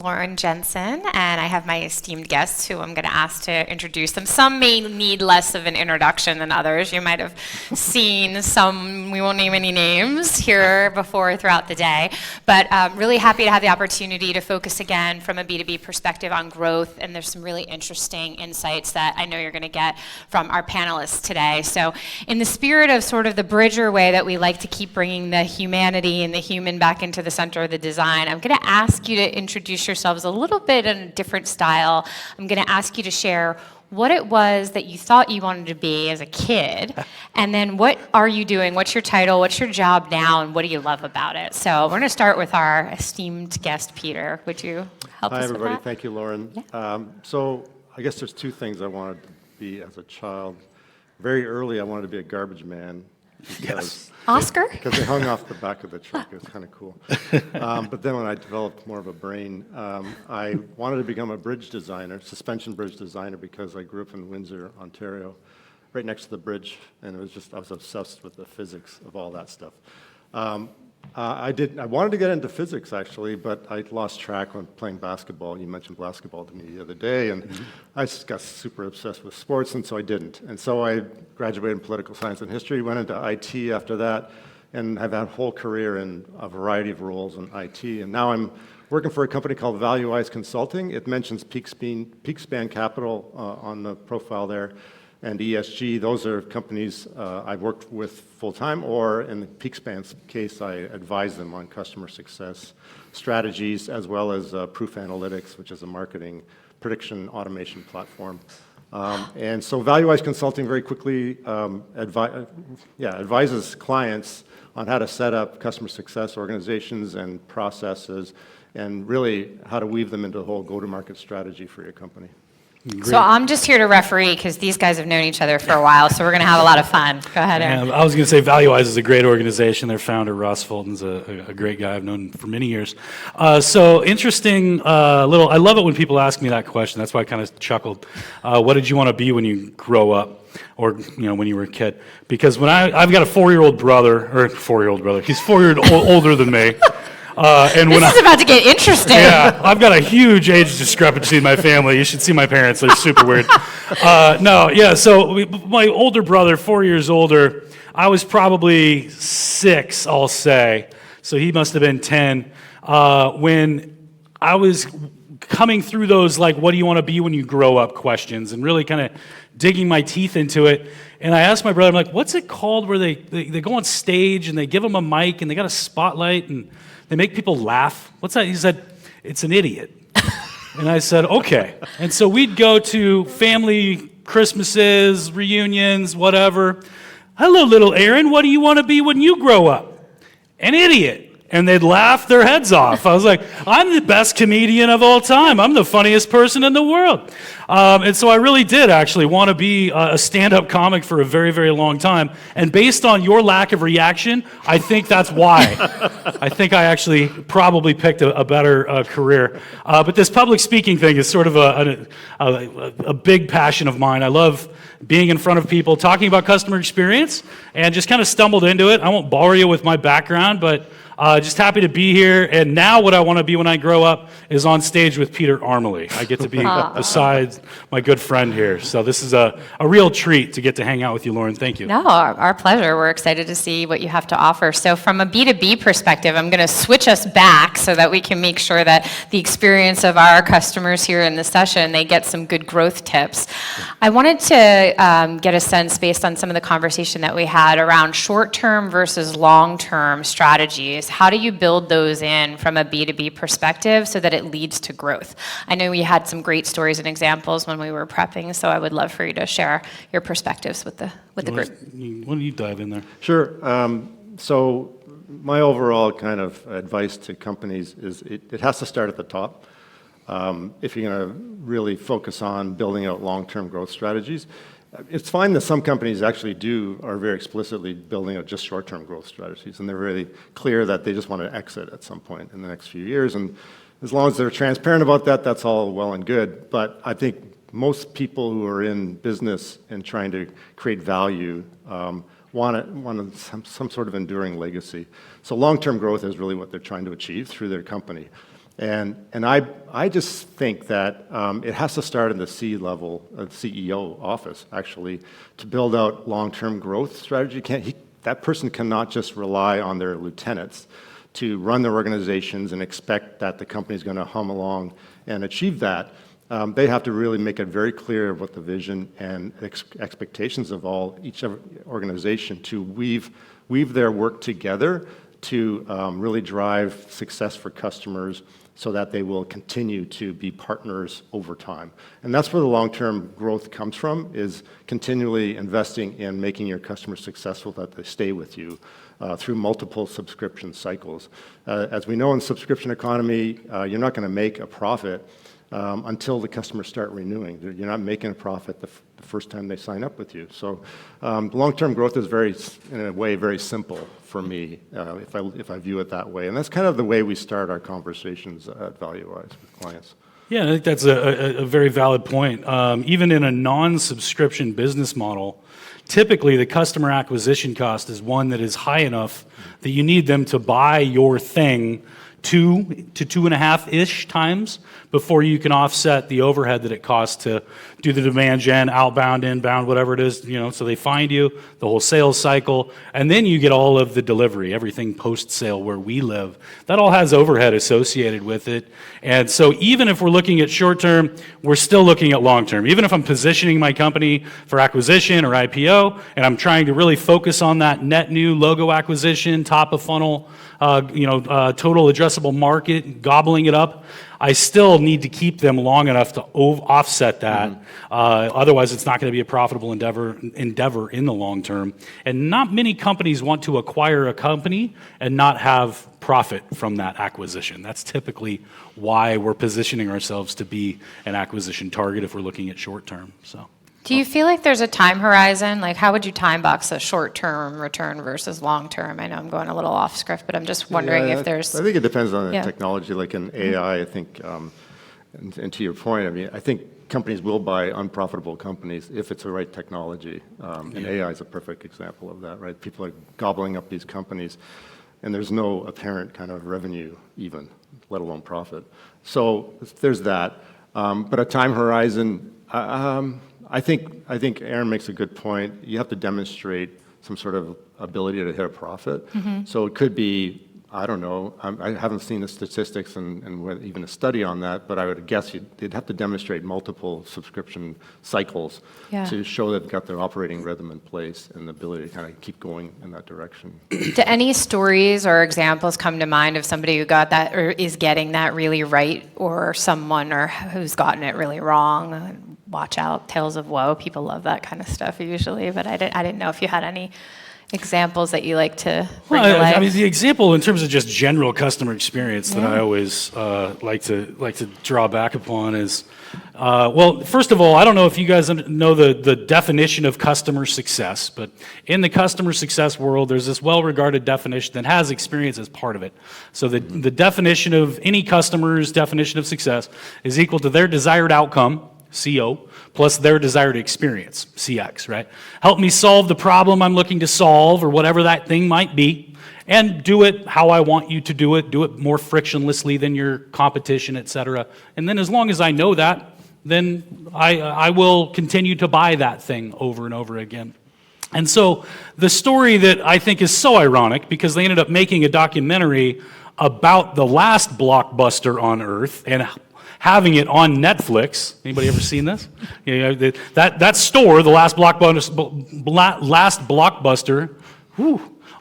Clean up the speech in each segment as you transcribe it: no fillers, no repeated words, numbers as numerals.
Lauren Jensen, and I have my esteemed guests who I'm going to ask to introduce them. Some may need less of an introduction than others. You might have seen some, we won't name any names here before throughout the day, but really happy to have the opportunity to focus again from a B2B perspective on growth, and there's some really interesting insights that I know you're going to get from our panelists today. So in the spirit of sort of the Bridger way that we like to keep bringing the humanity and the human back into the center of the design, I'm going to ask you to introduce yourselves a little bit in a different style. I'm going to ask you to share what it was that you thought you wanted to be as a kid, and then what are you doing? What's your title? What's your job now? And what do you love about it? So we're going to start with our esteemed guest, Peter. Would you help us with that? Hi, everybody. Thank you, Lauren. Yeah. So I guess there's two things I wanted to be as a child. Very early, I wanted to be a garbage man. Yes. Oscar? Because they hung off the back of the truck. It was kind of cool. But then when I developed more of a brain, I wanted to become a bridge designer, suspension bridge designer, because I grew up in Windsor, Ontario, right next to the bridge, and it was just, I was obsessed with the physics of all that stuff. I wanted to get into physics, actually, but I lost track when playing basketball. You mentioned basketball to me the other day, and I just got super obsessed with sports, and so I didn't. And so I graduated in political science and history, went into IT after that, and have had a whole career in a variety of roles in IT. And now I'm working for a company called ValueWise Consulting. It mentions Peakspan Capital on the profile there, and ESG. Those are companies I've worked with full-time, or in the Peakspan's case, I advise them on customer success strategies, as well as Proof Analytics, which is a marketing prediction automation platform. And so ValueWise Consulting very quickly advises clients on how to set up customer success organizations and processes, and really how to weave them into the whole go-to-market strategy for your company. Great. So I'm just here to referee because these guys have known each other for a while, so we're going to have a lot of fun. Go ahead, Aaron. Yeah, I was going to say ValueWise is a great organization. Their founder, Ross Fulton's a great guy I've known for many years. So interesting I love it when people ask me that question. That's why I kind of chuckled. What did you want to be when you grow up? Or, when you were a kid? Because when I've got a 4-year-old brother, he's 4 years older than me. This is about to get interesting. Yeah, I've got a huge age discrepancy in my family. You should see my parents. They're super weird. So my older brother, 4 years older, I was probably 6, I'll say. So he must have been 10. When I was coming through those, like, what do you want to be when you grow up questions, and really kind of digging my teeth into it. And I asked my brother, I'm like, what's it called where they go on stage and they give them a mic and they got a spotlight and they make people laugh? What's that? He said, it's an idiot. And I said, okay. And so we'd go to family Christmases, reunions, whatever. Hello, little Aaron, what do you want to be when you grow up? An idiot. And they'd laugh their heads off. I was like, I'm the best comedian of all time. I'm the funniest person in the world. And so I really did actually want to be a stand-up comic for a very, very long time. And based on your lack of reaction, I think that's why. I think I actually probably picked a better career. But this public speaking thing is sort of a big passion of mine. I love being in front of people, talking about customer experience, and just kind of stumbled into it. I won't bore you with my background, but just happy to be here. And now what I want to be when I grow up is on stage with Peter Armaly. I get to be beside my good friend here. So this is a real treat to get to hang out with you, Lauren. Thank you. No, our pleasure. We're excited to see what you have to offer. So from a B2B perspective, I'm going to switch us back so that we can make sure that the experience of our customers here in the session, they get some good growth tips. I wanted to get a sense based on some of the conversation that we had around short-term versus long-term strategies. How do you build those in from a B2B perspective so that it leads to growth? I know we had some great stories and examples when we were prepping, so I would love for you to share your perspectives with the group. Why don't you dive in there? Sure. So my overall kind of advice to companies is it has to start at the top. If you're going to really focus on building out long-term growth strategies. It's fine that some companies actually are very explicitly building out just short-term growth strategies, and they're really clear that they just want to exit at some point in the next few years. And as long as they're transparent about that, that's all well and good. But I think most people who are in business and trying to create value want some sort of enduring legacy. So long-term growth is really what they're trying to achieve through their company. And I just think that it has to start in the C-level, CEO office, actually, to build out long-term growth strategy. That person cannot just rely on their lieutenants to run their organizations and expect that the company is going to hum along and achieve that. They have to really make it very clear what the vision and expectations of each organization to weave their work together to really drive success for customers so that they will continue to be partners over time. And that's where the long-term growth comes from, is continually investing in making your customers successful, that they stay with you through multiple subscription cycles. As we know in subscription economy, you're not going to make a profit until the customers start renewing. You're not making a profit the first time they sign up with you. So long-term growth is in a way, very simple for me, if I view it that way. And that's kind of the way we start our conversations at ValueWise with clients. Yeah, I think that's a very valid point. Even in a non-subscription business model, typically the customer acquisition cost is one that is high enough that you need them to buy your thing 2 to 2.5-ish times before you can offset the overhead that it costs to do the demand gen, outbound, inbound, whatever it is, so they find you, the whole sales cycle, and then you get all of the delivery, everything post-sale where we live. That all has overhead associated with it. And so even if we're looking at short-term, we're still looking at long-term. Even if I'm positioning my company for acquisition or IPO, and I'm trying to really focus on that net new logo acquisition, top of funnel, total addressable market, gobbling it up, I still need to keep them long enough to offset that. Otherwise, it's not going to be a profitable endeavor in the long term. And not many companies want to acquire a company and not have profit from that acquisition. That's typically why we're positioning ourselves to be an acquisition target if we're looking at short term. So. Do you feel like there's a time horizon? Like, how would you time box a short-term return versus long-term? I know I'm going a little off script, but I'm just wondering if there's... I think it depends on the technology. Like in AI, I think, and to your point, I think companies will buy unprofitable companies if it's the right technology. And AI is a perfect example of that, right? People are gobbling up these companies, and there's no apparent kind of revenue even, let alone profit. So there's that. But a time horizon... I think Aaron makes a good point. You have to demonstrate some sort of ability to hit a profit. So it could be, I don't know, I haven't seen the statistics and even a study on that, but I would guess you'd have to demonstrate multiple subscription cycles to show that they've got their operating rhythm in place and the ability to kind of keep going in that direction. Do any stories or examples come to mind of somebody who got that or is getting that really right, or someone who's gotten it really wrong? Watch out, tales of woe. People love that kind of stuff usually, but I didn't know if you had any examples that you like to bring to life. I mean, the example in terms of just general customer experience that I always like to draw back upon is, well, first of all, I don't know if you guys know the definition of customer success, but in the customer success world, there's this well-regarded definition that has experience as part of it. So the definition of any customer's definition of success is equal to their desired outcome, CO, plus their desired experience, CX, right? Help me solve the problem I'm looking to solve, or whatever that thing might be, and do it how I want you to do it more frictionlessly than your competition, et cetera. And then as long as I know that, then I will continue to buy that thing over and over again. And so the story that I think is so ironic, because they ended up making a documentary about the last blockbuster on Earth, and having it on Netflix. Anybody ever seen this? That store, the last blockbuster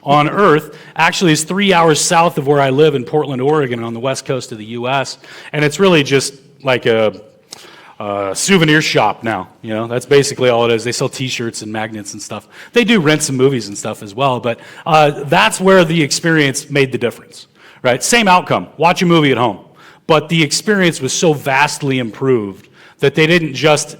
on Earth, actually is 3 hours south of where I live in Portland, Oregon, on the west coast of the U.S. And it's really just like a souvenir shop now. That's basically all it is. They sell T-shirts and magnets and stuff. They do rent some movies and stuff as well, but that's where the experience made the difference, right? Same outcome. Watch a movie at home. But the experience was so vastly improved that they didn't just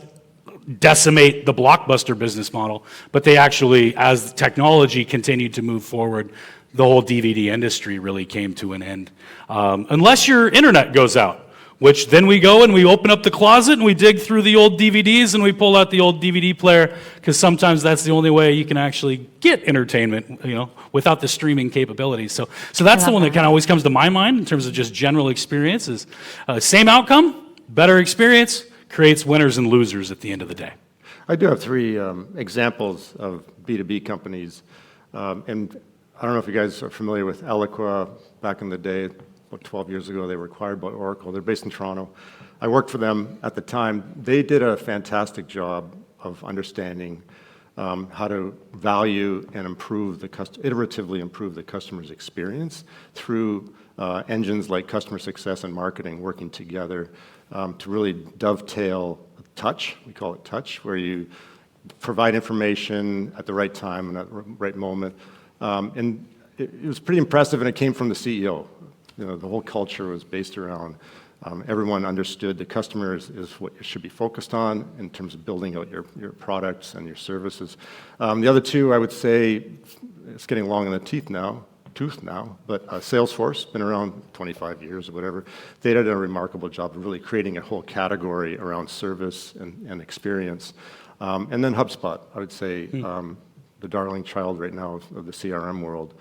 decimate the blockbuster business model, but they actually, as technology continued to move forward, the whole DVD industry really came to an end. Unless your internet goes out, which then we go and we open up the closet and we dig through the old DVDs and we pull out the old DVD player, because sometimes that's the only way you can actually get entertainment, without the streaming capabilities. So that's the one that kind of always comes to my mind in terms of just general experiences. Same outcome, better experience, creates winners and losers at the end of the day. I do have three examples of B2B companies, and I don't know if you guys are familiar with Eloqua. Back in the day, about 12 years ago, they were acquired by Oracle. They're based in Toronto. I worked for them at the time. They did a fantastic job of understanding how to value and iteratively improve the customer's experience through engines like customer success and marketing working together to really dovetail touch. We call it touch, where you provide information at the right time and at the right moment. And it was pretty impressive, and it came from the CEO. The whole culture was based around everyone understood the customer is what you should be focused on in terms of building out your products and your services. The other two, I would say, it's getting long in the tooth now, but Salesforce, been around 25 years or whatever. They did a remarkable job of really creating a whole category around service and experience. And then HubSpot, I would say, the darling child right now of the CRM world.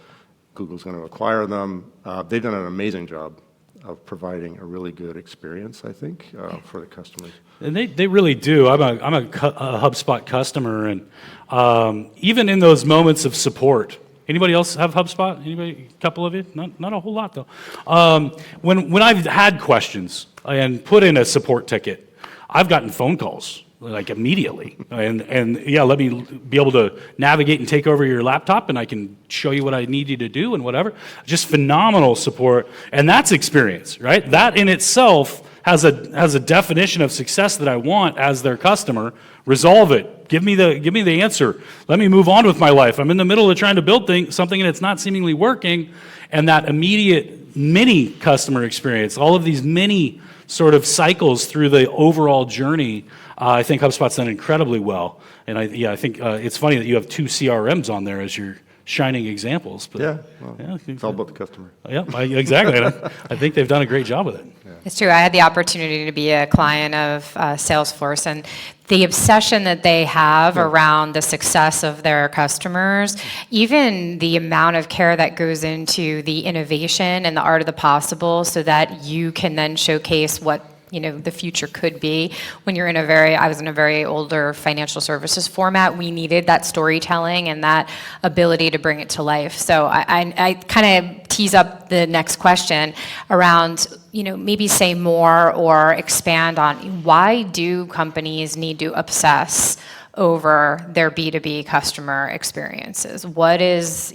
Google's going to acquire them. They've done an amazing job of providing a really good experience, I think, for the customers. And they really do. I'm a HubSpot customer, and even in those moments of support. Anybody else have HubSpot? Anybody? A couple of you? Not a whole lot, though. When I've had questions and put in a support ticket, I've gotten phone calls like immediately, and yeah, let me be able to navigate and take over your laptop, and I can show you what I need you to do and whatever. Just phenomenal support, and that's experience, right? That in itself has a definition of success that I want as their customer. Resolve it. Give me the answer. Let me move on with my life. I'm in the middle of trying to build something and it's not seemingly working, and that immediate mini customer experience, all of these mini sort of cycles through the overall journey. I think HubSpot's done incredibly well, and I think it's funny that you have two CRMs on there as your shining examples. But it's all about the customer. Yeah, exactly. I think they've done a great job with it. Yeah. It's true. I had the opportunity to be a client of Salesforce, and the obsession that they have around the success of their customers, even the amount of care that goes into the innovation and the art of the possible, so that you can then showcase what the future could be. When you're I was in a very older financial services format, we needed that storytelling and that ability to bring it to life. So I kind of tease up the next question around, maybe say more or expand on why do companies need to obsess over their B2B customer experiences? What is,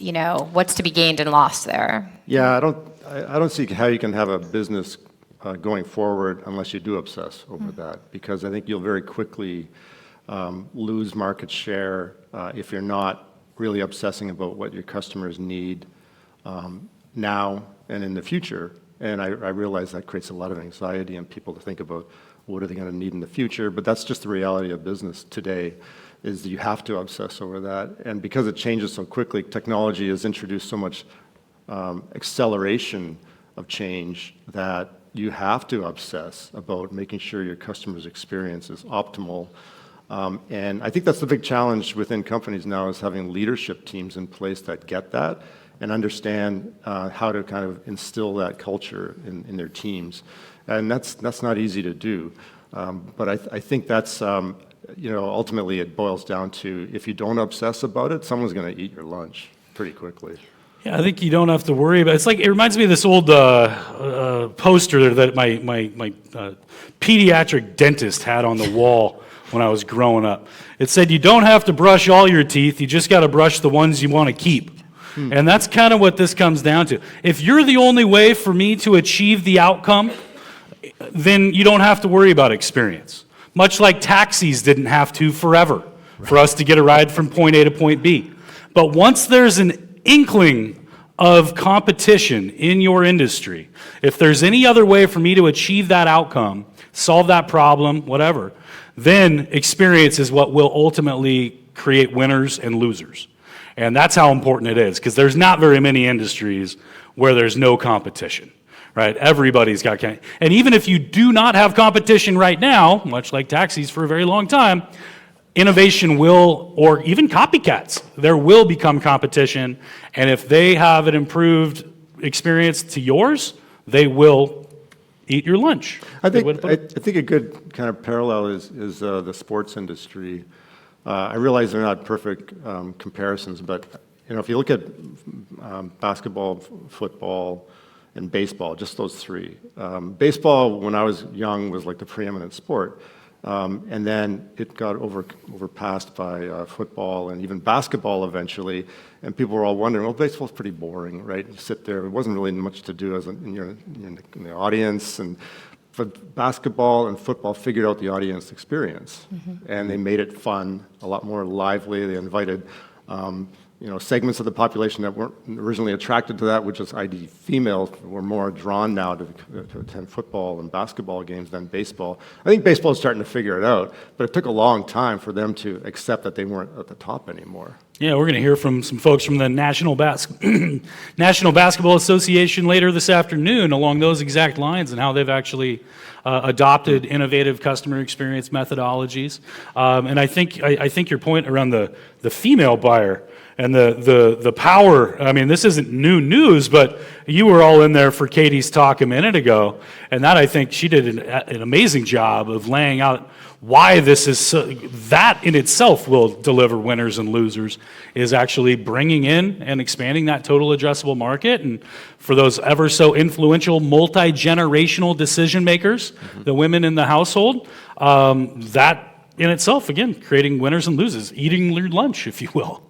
what's to be gained and lost there? Yeah, I don't see how you can have a business going forward unless you do obsess over that, because I think you'll very quickly lose market share if you're not really obsessing about what your customers need now and in the future. And I realize that creates a lot of anxiety in people to think about what are they going to need in the future, but that's just the reality of business today, is that you have to obsess over that. And because it changes so quickly, technology has introduced so much acceleration of change that you have to obsess about making sure your customer's experience is optimal. And I think that's the big challenge within companies now, is having leadership teams in place that get that and understand how to kind of instill that culture in their teams. And that's not easy to do. But I think that's, ultimately it boils down to, if you don't obsess about it, someone's going to eat your lunch pretty quickly. Yeah, I think you don't have to worry about it. It reminds me of this old poster that my pediatric dentist had on the wall when I was growing up. It said, you don't have to brush all your teeth, you just got to brush the ones you want to keep. And that's kind of what this comes down to. If you're the only way for me to achieve the outcome, then you don't have to worry about experience. Much like taxis didn't have to forever for us to get a ride from point A to point B. But once there's an inkling of competition in your industry, if there's any other way for me to achieve that outcome, solve that problem, whatever, then experience is what will ultimately create winners and losers. And that's how important it is, because there's not very many industries where there's no competition, right? Everybody's got, and even if you do not have competition right now, much like taxis for a very long time, innovation will, or even copycats, there will become competition, and if they have an improved experience to yours, they will eat your lunch. I think a good kind of parallel is the sports industry. I realize they're not perfect comparisons, but if you look at basketball, football, and baseball, just those three. Baseball, when I was young, was like the preeminent sport. And then it got overpassed by football and even basketball eventually. And people were all wondering, well, baseball's pretty boring, right? You sit there, it wasn't really much to do in the audience. But basketball and football figured out the audience experience. And they made it fun, a lot more lively. They invited segments of the population that weren't originally attracted to that, which is i.e. females, were more drawn now to attend football and basketball games than baseball. I think baseball is starting to figure it out, but it took a long time for them to accept that they weren't at the top anymore. Yeah, we're going to hear from some folks from the National Basketball Association later this afternoon along those exact lines and how they've actually adopted innovative customer experience methodologies. And I think your point around the female buyer and the power, I mean, this isn't new news, but you were all in there for Katie's talk a minute ago, and that I think she did an amazing job of laying out why this is that in itself will deliver winners and losers, is actually bringing in and expanding that total addressable market. And for those ever so influential multi-generational decision makers, the women in the household, that in itself, again, creating winners and losers, eating your lunch, if you will.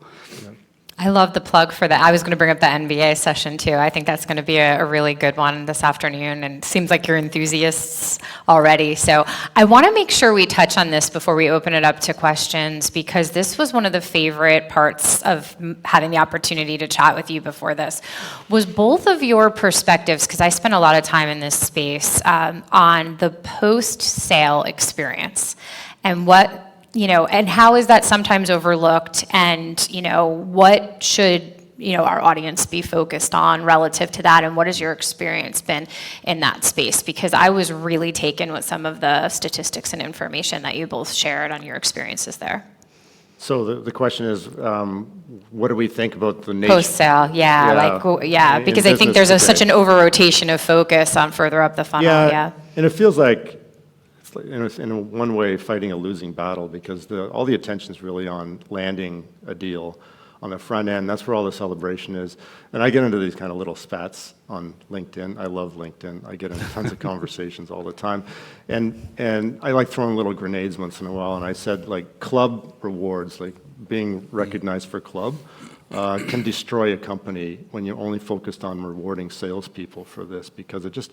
I love the plug for that. I was going to bring up the NBA session too. I think that's going to be a really good one this afternoon, and it seems like you're enthusiasts already. So I want to make sure we touch on this before we open it up to questions, because this was one of the favorite parts of having the opportunity to chat with you before this, was both of your perspectives, because I spent a lot of time in this space, on the post-sale experience and what and how is that sometimes overlooked, and, what should, our audience be focused on relative to that, and what has your experience been in that space? Because I was really taken with some of the statistics and information that you both shared on your experiences there. So the question is, what do we think about the nature? Post-sale, because I think there's such an over-rotation of focus on further up the funnel, And it feels like, in one way, fighting a losing battle, because all the attention is really on landing a deal on the front end. That's where all the celebration is. And I get into these kind of little spats on LinkedIn. I love LinkedIn. I get into tons of conversations all the time. And I like throwing little grenades once in a while. And I said, like, club rewards, like being recognized for club, can destroy a company when you're only focused on rewarding salespeople for this, because it just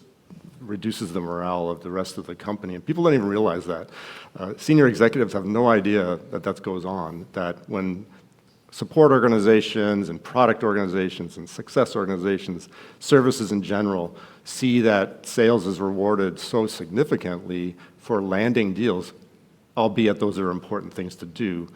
reduces the morale of the rest of the company. And people don't even realize that. Senior executives have no idea that goes on, that when support organizations and product organizations and success organizations, services in general, see that sales is rewarded so significantly for landing deals, albeit those are important things to do,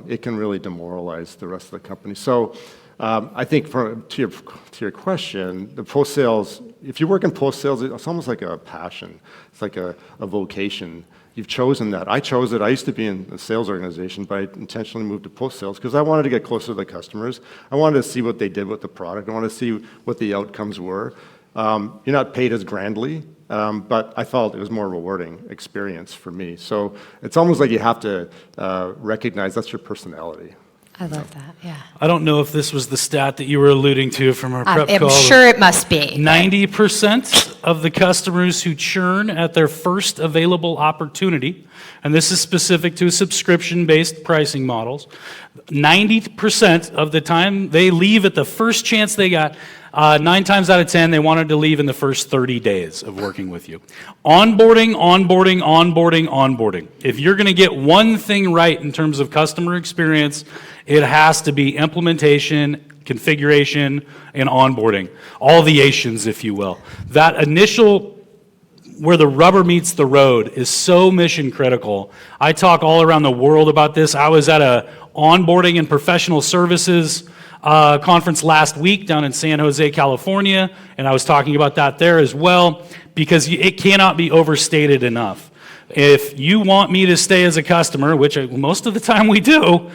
it can really demoralize the rest of the company. So I think to your question, the post-sales, if you work in post-sales, it's almost like a passion. It's like a vocation. You've chosen that. I chose it. I used to be in a sales organization, but I intentionally moved to post-sales because I wanted to get closer to the customers. I wanted to see what they did with the product. I wanted to see what the outcomes were. You're not paid as grandly, but I felt it was more rewarding experience for me. So it's almost like you have to recognize that's your personality. I love that, yeah. I don't know if this was the stat that you were alluding to from our prep call. I'm sure it must be. 90% of the customers who churn at their first available opportunity, and this is specific to subscription-based pricing models, 90% of the time they leave at the first chance they got. 9 times out of 10, they wanted to leave in the first 30 days of working with you. Onboarding, onboarding, onboarding, onboarding. If you're going to get one thing right in terms of customer experience, it has to be implementation, configuration, and onboarding. All the Asians, if you will. That initial, where the rubber meets the road, is so mission critical. I talk all around the world about this. I was at a onboarding and professional services conference last week down in San Jose, California, and I was talking about that there as well, because it cannot be overstated enough. If you want me to stay as a customer, which most of the time we do,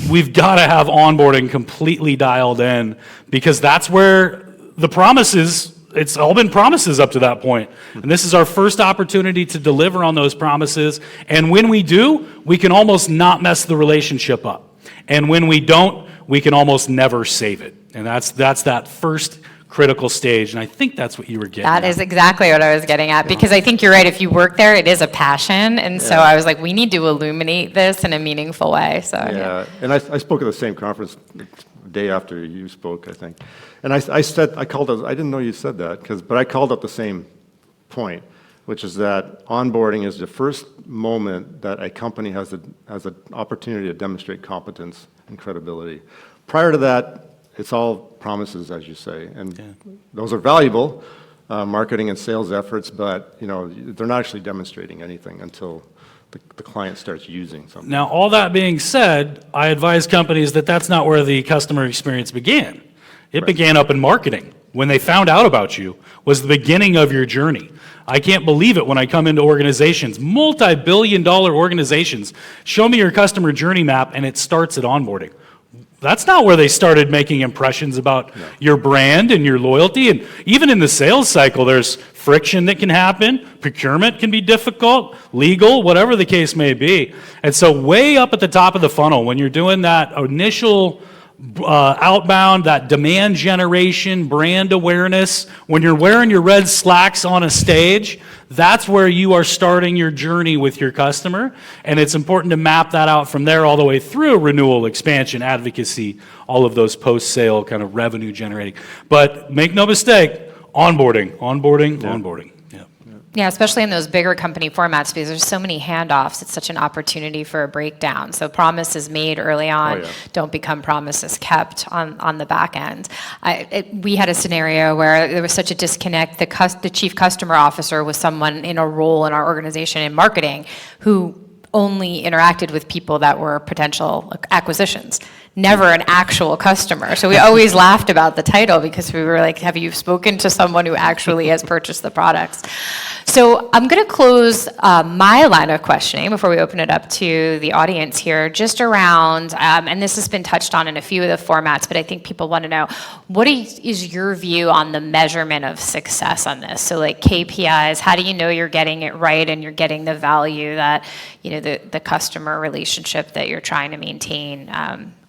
we've got to have onboarding completely dialed in, because that's where the promises, it's all been promises up to that point. And this is our first opportunity to deliver on those promises. And when we do, we can almost not mess the relationship up. And when we don't, we can almost never save it. And that's that first critical stage, and I think that's what you were getting at. That is exactly what I was getting at, because I think you're right. If you work there, it is a passion, and so I was like, we need to illuminate this in a meaningful way. So Yeah, and I spoke at the same conference the day after you spoke, I think, and I called it. I didn't know you said that, but I called up the same point, which is that onboarding is the first moment that a company has an opportunity to demonstrate competence and credibility. Prior to that, it's all promises, as you say, and those are valuable, marketing and sales efforts, but they're not actually demonstrating anything until the client starts using something. Now, all that being said, I advise companies that that's not where the customer experience began. It began up in marketing. When they found out about you was the beginning of your journey. I can't believe it when I come into organizations, multi-billion-dollar organizations, show me your customer journey map, and it starts at onboarding. That's not where they started making impressions about your brand and your loyalty. And even in the sales cycle, there's friction that can happen. Procurement can be difficult, legal, whatever the case may be. And so way up at the top of the funnel, when you're doing that initial outbound, that demand generation, brand awareness, when you're wearing your red slacks on a stage, that's where you are starting your journey with your customer. And it's important to map that out from there all the way through renewal, expansion, advocacy, all of those post-sale kind of revenue generating. But make no mistake, onboarding. Yeah, especially in those bigger company formats, because there's so many handoffs. It's such an opportunity for a breakdown. So promises made early on don't become promises kept on the back end. We had a scenario where there was such a disconnect. The chief customer officer was someone in a role in our organization in marketing who only interacted with people that were potential acquisitions, never an actual customer. So we always laughed about the title, because we were like, have you spoken to someone who actually has purchased the products? So I'm going to close my line of questioning before we open it up to the audience here, just around, and this has been touched on in a few of the formats, but I think people want to know, what is your view on the measurement of success on this? So like KPIs, how do you know you're getting it right and you're getting the value that, the customer relationship that you're trying to maintain?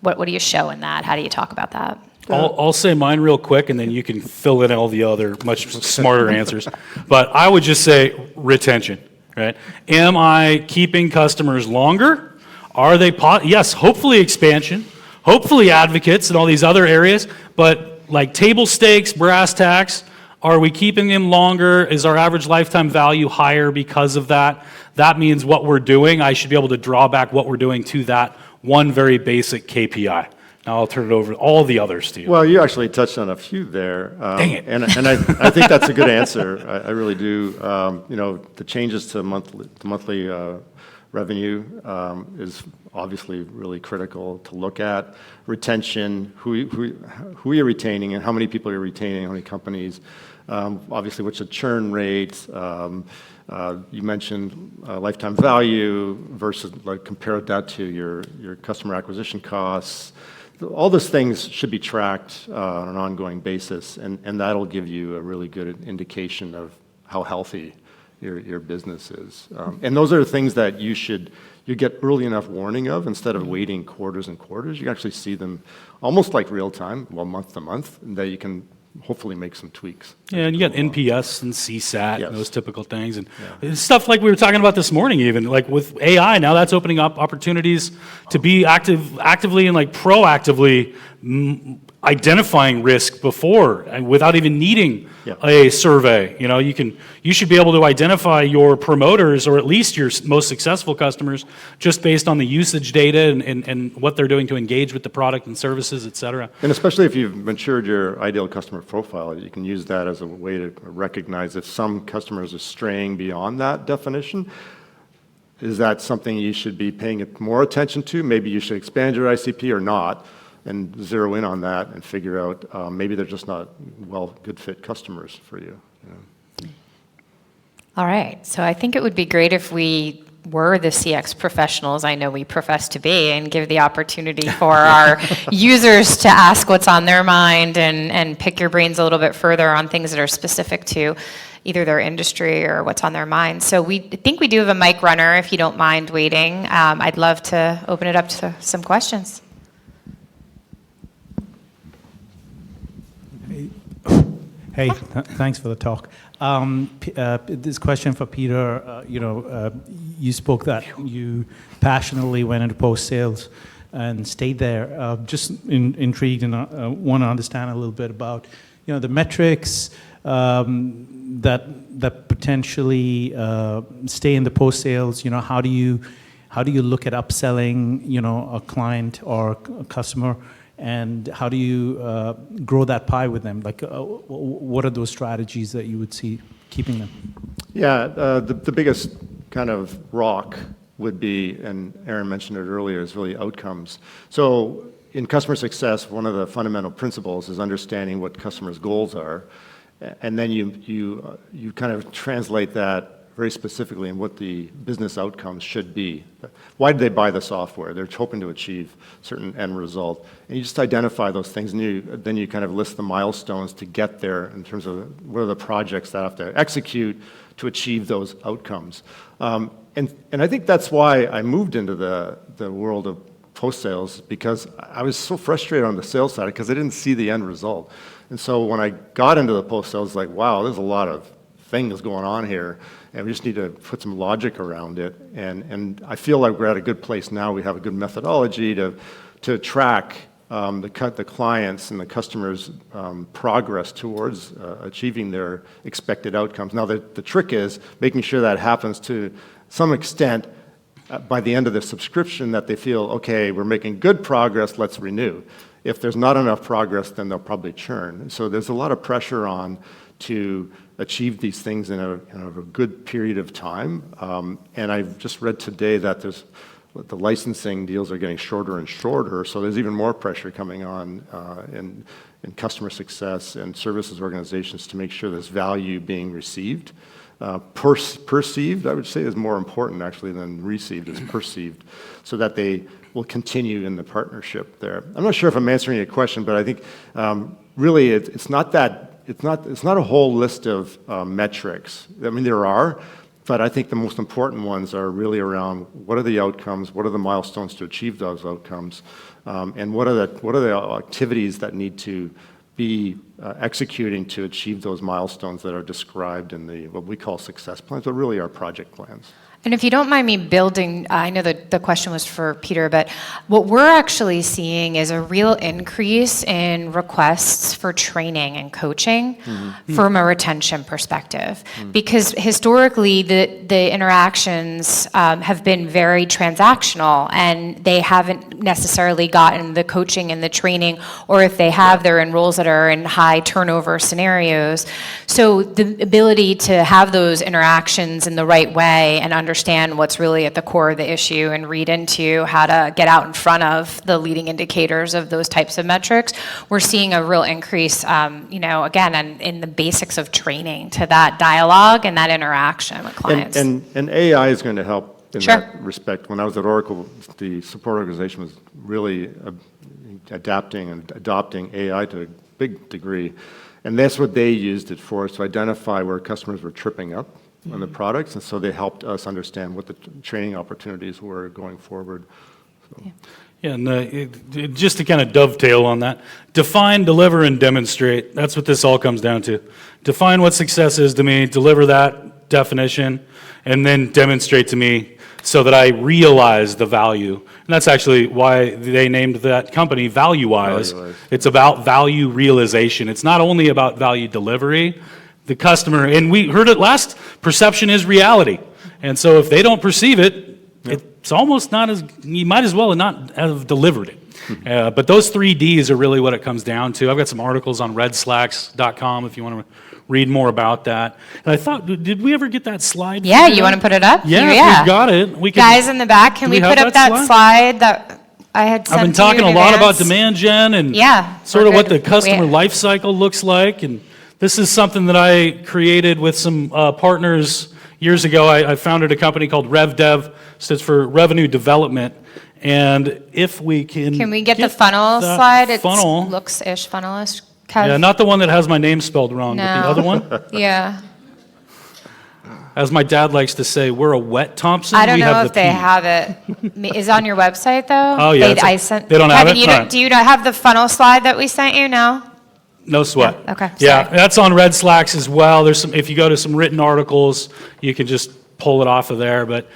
What do you show in that? How do you talk about that? I'll say mine real quick, and then you can fill in all the other much smarter answers. But I would just say retention, right? Am I keeping customers longer? Are they, yes, hopefully expansion, hopefully advocates and all these other areas, but like table stakes, brass tacks, are we keeping them longer? Is our average lifetime value higher because of that? That means what we're doing, I should be able to draw back what we're doing to that one very basic KPI. Now I'll turn it over to all the others to you. Well, you actually touched on a few there. Dang it. And I think that's a good answer. I really do. The changes to monthly revenue is obviously really critical to look at. Retention, who you're retaining and how many people you're retaining, how many companies. Obviously, what's the churn rate? You mentioned lifetime value versus compare that to your customer acquisition costs. All those things should be tracked on an ongoing basis, and that'll give you a really good indication of how healthy your business is. And those are the things that you get early enough warning of instead of waiting quarters and quarters. You can actually see them almost like real time, month to month, and that you can hopefully make some tweaks. Yeah, and you got NPS and CSAT and those typical things. And stuff like we were talking about this morning even, like with AI, now that's opening up opportunities to be actively and proactively identifying risk before and without even needing a survey. You should be able to identify your promoters or at least your most successful customers just based on the usage data and what they're doing to engage with the product and services, et cetera. And especially if you've matured your ideal customer profile, you can use that as a way to recognize if some customers are straying beyond that definition. Is that something you should be paying more attention to? Maybe you should expand your ICP or not. and zero in on that and figure out maybe they're just not good fit customers for you. All right, so I think it would be great if we were the CX professionals I know we profess to be, and give the opportunity for our users to ask what's on their mind and pick your brains a little bit further on things that are specific to either their industry or what's on their mind. So I think we do have a mic runner, if you don't mind waiting. I'd love to open it up to some questions. Hey, thanks for the talk. This question for Peter. You spoke that you passionately went into post-sales and stayed there. Just intrigued and want to understand a little bit about, the metrics that potentially stay in the post-sales. How do you look at upselling, a client or a customer? And how do you grow that pie with them? Like, what are those strategies that you would see keeping them? Yeah, the biggest kind of rock would be, and Aaron mentioned it earlier, is really outcomes. So in customer success, one of the fundamental principles is understanding what customers' goals are, and then you kind of translate that very specifically in what the business outcomes should be. Why did they buy the software? They're hoping to achieve certain end result. And you just identify those things, and then you kind of list the milestones to get there in terms of what are the projects that have to execute to achieve those outcomes. And I think that's why I moved into the world of post-sales, because I was so frustrated on the sales side because I didn't see the end result. And so when I got into the post-sales, I was like, wow, there's a lot of things going on here, and we just need to put some logic around it. And I feel like we're at a good place now. We have a good methodology to track the clients and the customers' progress towards achieving their expected outcomes. Now, the trick is making sure that happens to some extent by the end of the subscription, that they feel, okay, we're making good progress, let's renew. If there's not enough progress, then they'll probably churn. So there's a lot of pressure on to achieve these things in a good period of time. And I've just read today that the licensing deals are getting shorter and shorter, so there's even more pressure coming on in customer success and services organizations to make sure there's value being received. Perceived, I would say, is more important actually than received, is perceived, so that they will continue in the partnership there. I'm not sure if I'm answering your question, but I think really it's not a whole list of metrics. I mean, there are, but I think the most important ones are really around what are the outcomes, what are the milestones to achieve those outcomes, and what are the activities that need to be executing to achieve those milestones that are described in what we call success plans, but really are project plans. And if you don't mind me building, I know that the question was for Peter, but what we're actually seeing is a real increase in requests for training and coaching from a retention perspective. Because historically, the interactions have been very transactional, and they haven't necessarily gotten the coaching and the training, or if they have, they're in roles that are in high turnover scenarios. So the ability to have those interactions in the right way and understand what's really at the core of the issue and read into how to get out in front of the leading indicators of those types of metrics, we're seeing a real increase, again, in the basics of training to that dialogue and that interaction with clients. And AI is going to help in that respect. When I was at Oracle, the support organization was really adapting and adopting AI to a big degree. And that's what they used it for, is to identify where customers were tripping up on the products, and so they helped us understand what the training opportunities were going forward. So. Yeah, and just to kind of dovetail on that, define, deliver, and demonstrate. That's what this all comes down to. Define what success is to me, deliver that definition, and then demonstrate to me so that I realize the value. And that's actually why they named that company ValueWise. It's about value realization. It's not only about value delivery. The customer, and we heard it last, perception is reality. And so if they don't perceive it, it's almost not as, you might as well not have delivered it. But those 3 Ds are really what it comes down to. I've got some articles on redslacks.com if you want to read more about that. And I thought, did we ever get that slide? Yeah, you want to put it up? Yeah, if we've got it. We can, guys in the back, can we put up that slide? I had sent I've been to you talking in a lot about advance. demand gen and Yeah, sort we're of what good. the customer We- life cycle looks like. And this is something that I created with some partners years ago. I founded a company called RevDev, stands for Revenue Development. And if we Can we get the funnel that slide? It funnel. looks-ish, funnel-ish. Kev? Yeah, not the one that has my name spelled wrong, but the No. other one. Yeah. As my dad likes to say, we're a wet Thompson. I don't we know have if the they P. have it. Is it on your website, though? Oh, yeah, They, it's they don't have Kevin, it? You All don't, right. do you not have the funnel slide that we sent you? No? No sweat. No, okay, Yeah, sorry. that's on Red Slacks as well. There's some. If you go to some written articles, you can just pull it off of there. But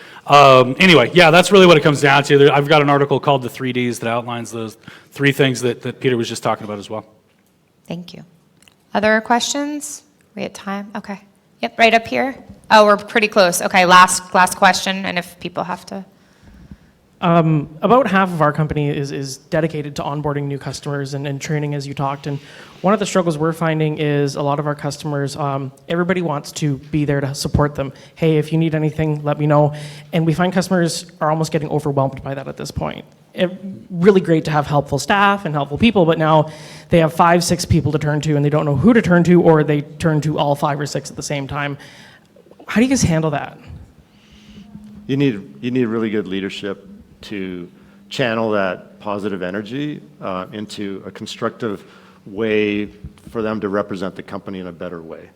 anyway, yeah, that's really what it comes down to. I've got an article called The 3Ds that outlines those 3 things that Peter was just talking about as well. Thank you. Other questions? We had time? Okay. Yep, right up here. Oh, we're pretty close. Okay, last question, and if people have to. About half of our company is dedicated to onboarding new customers and training, as you talked. And one of the struggles we're finding is a lot of our customers, everybody wants to be there to support them. Hey, if you need anything, let me know. And we find customers are almost getting overwhelmed by that at this point. Really great to have helpful staff and helpful people, but now they have 5, 6 people to turn to, and they don't know who to turn to, or they turn to all 5 or 6 at the same time. How do you guys handle that? You need really good leadership to channel that positive energy into a constructive way for them to represent the company in a better way.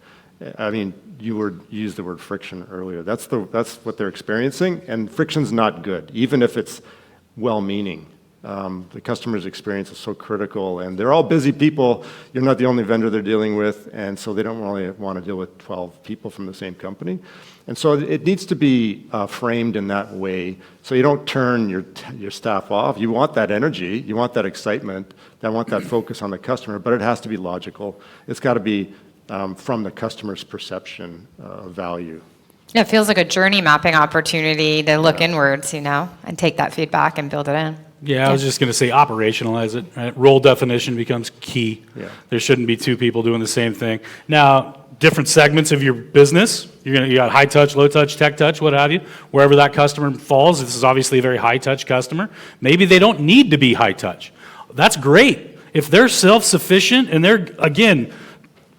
I mean, you used the word friction earlier. That's what they're experiencing, and friction's not good, even if it's well-meaning. The customer's experience is so critical, and they're all busy people. You're not the only vendor they're dealing with, and so they don't really want to deal with 12 people from the same company. And so it needs to be framed in that way, so you don't turn your staff off. You want that energy, you want that excitement, you want that focus on the customer, but it has to be logical. It's got to be from the customer's perception of value. It feels like a journey mapping opportunity to look inwards, and take that feedback and build it in. Yeah, I was just going to say operationalize it. Right? Role definition becomes key. Yeah. There shouldn't be 2 people doing the same thing. Now, different segments of your business. You got high touch, low touch, tech touch, what have you. Wherever that customer falls, this is obviously a very high touch customer. Maybe they don't need to be high touch. That's great. If they're self-sufficient and they're, again,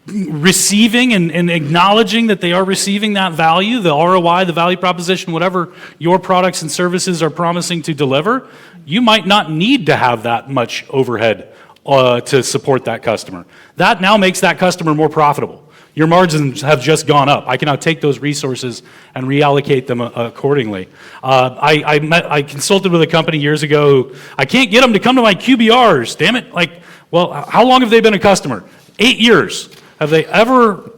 receiving and acknowledging that they are receiving that value, the ROI, the value proposition, whatever your products and services are promising to deliver, you might not need to have that much overhead to support that customer. That now makes that customer more profitable. Your margins have just gone up. I can now take those resources and reallocate them accordingly. I consulted with a company years ago. I can't get them to come to my QBRs, damn it. Well, how long have they been a customer? 8 years. Have they ever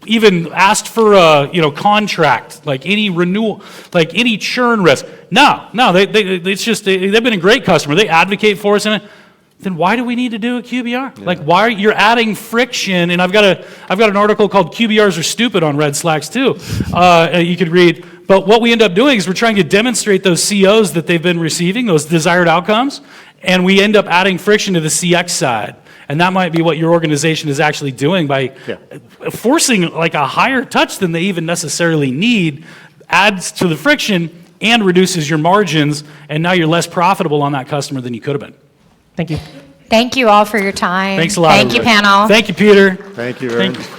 even asked for a contract, like any renewal, like any churn risk? No. It's just they've been a great customer. They advocate for us, and then why do we need to do a QBR? Yeah. Like, why you're adding friction? And I've got an article called "QBRs Are Stupid" on Red Slacks too. You could read. But what we end up doing is we're trying to demonstrate those COs that they've been receiving, those desired outcomes, and we end up adding friction to the CX side. And that might be what your organization is actually doing by forcing like a higher touch than they even necessarily need, adds to the friction and reduces your margins, and now you're less profitable on that customer than you could have been. Thank you. Thank you all for your time. Thanks a lot. Thank you, panel. Thank you, Peter. Thank you, Aaron. Thank you.